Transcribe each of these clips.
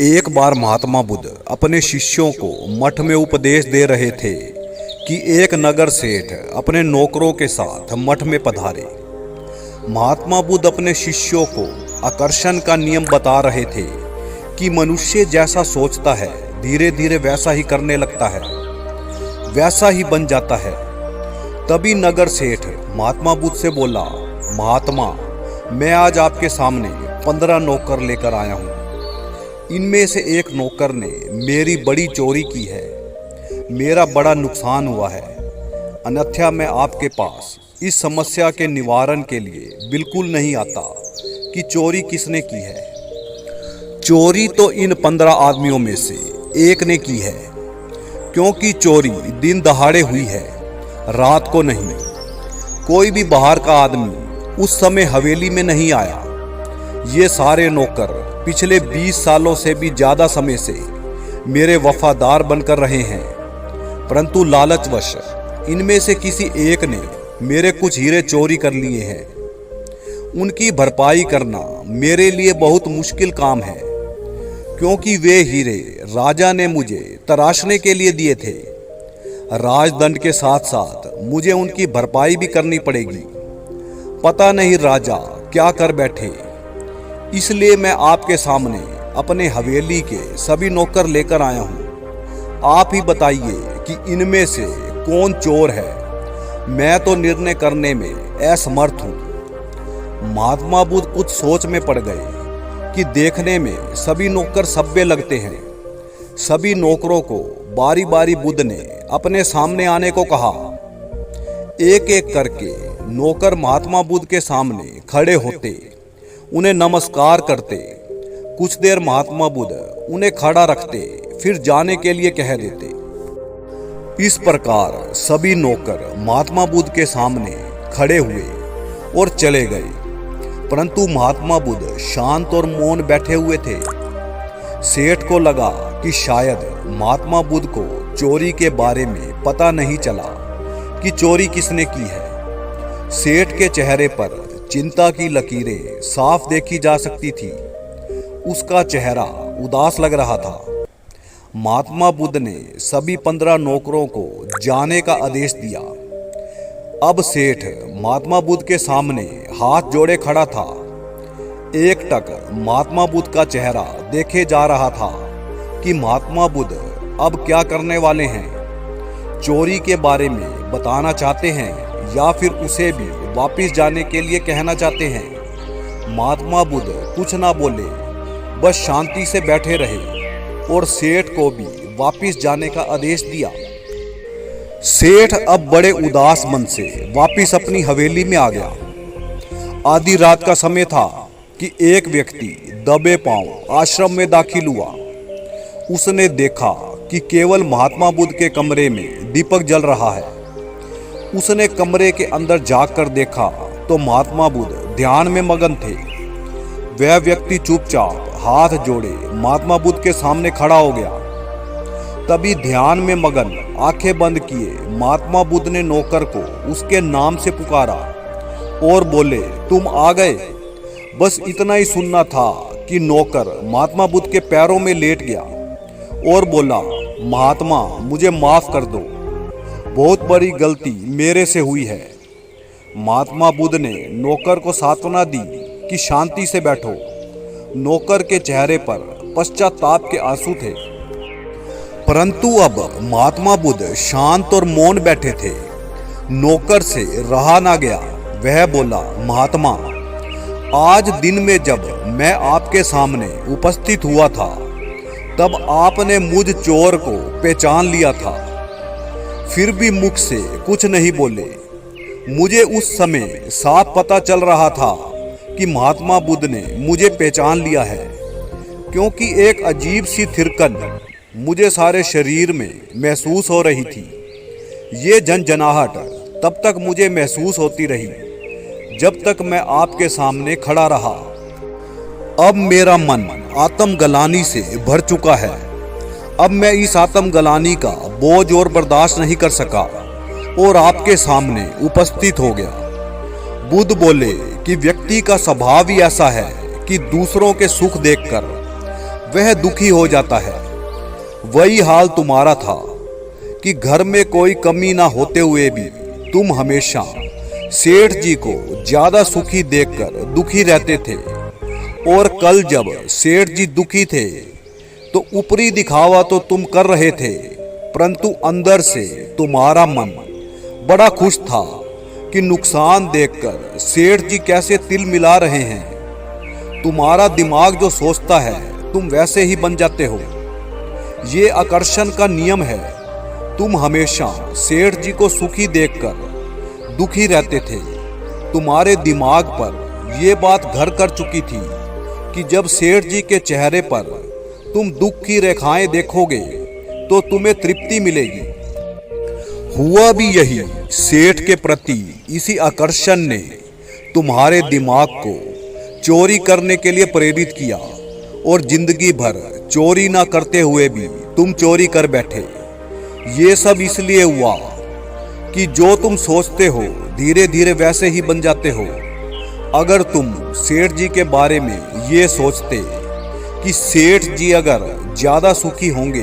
एक बार महात्मा बुद्ध अपने शिष्यों को मठ में उपदेश दे रहे थे कि एक नगर सेठ अपने नौकरों के साथ मठ में पधारे। महात्मा बुद्ध अपने शिष्यों को आकर्षण का नियम बता रहे थे कि मनुष्य जैसा सोचता है धीरे धीरे वैसा ही करने लगता है, वैसा ही बन जाता है। तभी नगर सेठ महात्मा बुद्ध से बोला, महात्मा, मैं आज आपके सामने 15 नौकर लेकर आया हूँ। इनमें से एक नौकर ने मेरी बड़ी चोरी की है, मेरा बड़ा नुकसान हुआ है। अन्यथा मैं आपके पास इस समस्या के निवारण के लिए बिल्कुल नहीं आता कि चोरी किसने की है। चोरी तो इन 15 आदमियों में से एक ने की है, क्योंकि चोरी दिन दहाड़े हुई है, रात को नहीं। कोई भी बाहर का आदमी उस समय हवेली में नहीं आया। ये सारे नौकर पिछले 20 सालों से भी ज़्यादा समय से मेरे वफादार बनकर रहे हैं, परंतु लालचवश इनमें से किसी एक ने मेरे कुछ हीरे चोरी कर लिए हैं। उनकी भरपाई करना मेरे लिए बहुत मुश्किल काम है, क्योंकि वे हीरे राजा ने मुझे तराशने के लिए दिए थे। राजदंड के साथ साथ मुझे उनकी भरपाई भी करनी पड़ेगी। पता नहीं राजा क्या कर बैठे, इसलिए मैं आपके सामने अपने हवेली के सभी नौकर लेकर आया हूँ। आप ही बताइए कि इनमें से कौन चोर है। मैं तो निर्णय करने में असमर्थ हूँ। महात्मा बुद्ध कुछ सोच में पड़ गए कि देखने में सभी नौकर सभ्य लगते हैं। सभी नौकरों को बारी बारी बुद्ध ने अपने सामने आने को कहा। एक एक करके नौकर महात्मा बुद्ध के सामने खड़े होते, उन्हें नमस्कार करते। कुछ देर महात्मा बुद्ध उन्हें खड़ा रखते, फिर जाने के लिए कह देते। इस प्रकार सभी नौकर महात्मा बुद्ध के सामने खड़े हुए और चले गए, परंतु महात्मा बुद्ध शांत और मौन बैठे हुए थे। सेठ को लगा कि शायद महात्मा बुद्ध को चोरी के बारे में पता नहीं चला कि चोरी किसने की है। सेठ के चेहरे पर चिंता की लकीरें साफ देखी जा सकती थी। उसका चेहरा उदास लग रहा था। महात्मा बुद्ध ने सभी 15 नौकरों को जाने का आदेश दिया। अब सेठ महात्मा बुद्ध के सामने हाथ जोड़े खड़ा था। एकटक महात्मा बुद्ध का चेहरा देखे जा रहा था कि महात्मा बुद्ध अब क्या करने वाले हैं। चोरी के बारे में बताना चाहते हैं या फिर उसे भी वापिस जाने के लिए कहना चाहते हैं। महात्मा बुद्ध कुछ ना बोले, बस शांति से बैठे रहे और सेठ को भी वापिस जाने का आदेश दिया। सेठ अब बड़े उदास मन से वापिस अपनी हवेली में आ गया। आधी रात का समय था कि एक व्यक्ति दबे पांव आश्रम में दाखिल हुआ। उसने देखा कि केवल महात्मा बुद्ध के कमरे में दीपक जल रहा है। उसने कमरे के अंदर जाकर देखा तो महात्मा बुद्ध ध्यान में मगन थे। वह व्यक्ति चुपचाप हाथ जोड़े महात्मा बुद्ध के सामने खड़ा हो गया। तभी ध्यान में मगन आंखें बंद किए महात्मा बुद्ध ने नौकर को उसके नाम से पुकारा और बोले, तुम आ गए। बस इतना ही सुनना था कि नौकर महात्मा बुद्ध के पैरों में लेट गया और बोला, महात्मा, मुझे माफ कर दो, बहुत बड़ी गलती मेरे से हुई है। महात्मा बुद्ध ने नौकर को सांत्वना दी कि शांति से बैठो। नौकर के चेहरे पर पश्चाताप के आंसू थे, परंतु अब महात्मा बुद्ध शांत और मौन बैठे थे। नौकर से रहा ना गया। वह बोला, महात्मा, आज दिन में जब मैं आपके सामने उपस्थित हुआ था तब आपने मुझ चोर को पहचान लिया था, फिर भी मुख से कुछ नहीं बोले। मुझे उस समय साफ पता चल रहा था कि महात्मा बुद्ध ने मुझे पहचान लिया है, क्योंकि एक अजीब सी थिरकन मुझे सारे शरीर में महसूस हो रही थी। ये झंझनाहट तब तक मुझे महसूस होती रही जब तक मैं आपके सामने खड़ा रहा। अब मेरा मन आत्मग्लानि से भर चुका है। अब मैं इस आत्मग्लानि का बोझ और बर्दाश्त नहीं कर सका और आपके सामने उपस्थित हो गया। बुद्ध बोले कि व्यक्ति का स्वभाव ही ऐसा है कि दूसरों के सुख देखकर वह दुखी हो जाता है। वही हाल तुम्हारा था कि घर में कोई कमी ना होते हुए भी तुम हमेशा सेठ जी को ज्यादा सुखी देखकर दुखी रहते थे। और कल जब सेठ जी दुखी थे तो ऊपरी दिखावा तो तुम कर रहे थे, परंतु अंदर से तुम्हारा मन बड़ा खुश था कि नुकसान देखकर सेठ जी कैसे तिल मिला रहे हैं। तुम्हारा दिमाग जो सोचता है तुम वैसे ही बन जाते हो। ये आकर्षण का नियम है। तुम हमेशा सेठ जी को सुखी देखकर दुखी रहते थे। तुम्हारे दिमाग पर यह बात घर कर चुकी थी कि जब सेठ जी के चेहरे पर तुम दुख की रेखाएं देखोगे तो तुम्हें तृप्ति मिलेगी। हुआ भी यही। सेठ के प्रति इसी आकर्षण ने तुम्हारे दिमाग को चोरी करने के लिए प्रेरित किया और जिंदगी भर चोरी ना करते हुए भी तुम चोरी कर बैठे। ये सब इसलिए हुआ कि जो तुम सोचते हो धीरे धीरे वैसे ही बन जाते हो। अगर तुम सेठ जी के बारे में ये सोचते कि सेठ जी अगर ज्यादा सुखी होंगे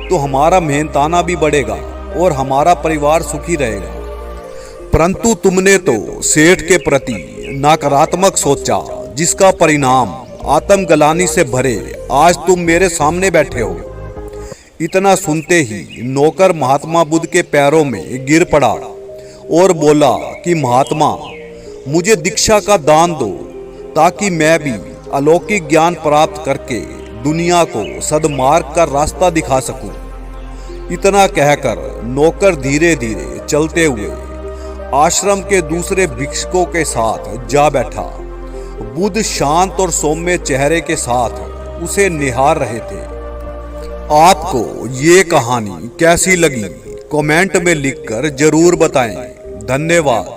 तो हमारा मेहनताना भी बढ़ेगा और हमारा परिवार सुखी रहेगा, परंतु तुमने तो सेठ के प्रति नकारात्मक सोचा, जिसका परिणाम आत्मग्लानि से भरे आज तुम मेरे सामने बैठे हो। इतना सुनते ही नौकर महात्मा बुद्ध के पैरों में गिर पड़ा और बोला कि महात्मा, मुझे दीक्षा का दान दो ताकि मैं भी अलौकिक ज्ञान प्राप्त करके दुनिया को सद्मार्ग का रास्ता दिखा सकूं। इतना कहकर नौकर धीरे धीरे चलते हुए आश्रम के दूसरे भिक्षुकों के साथ जा बैठा। बुद्ध शांत और सौम्य चेहरे के साथ उसे निहार रहे थे। आपको ये कहानी कैसी लगी कमेंट में लिखकर जरूर बताएं। धन्यवाद।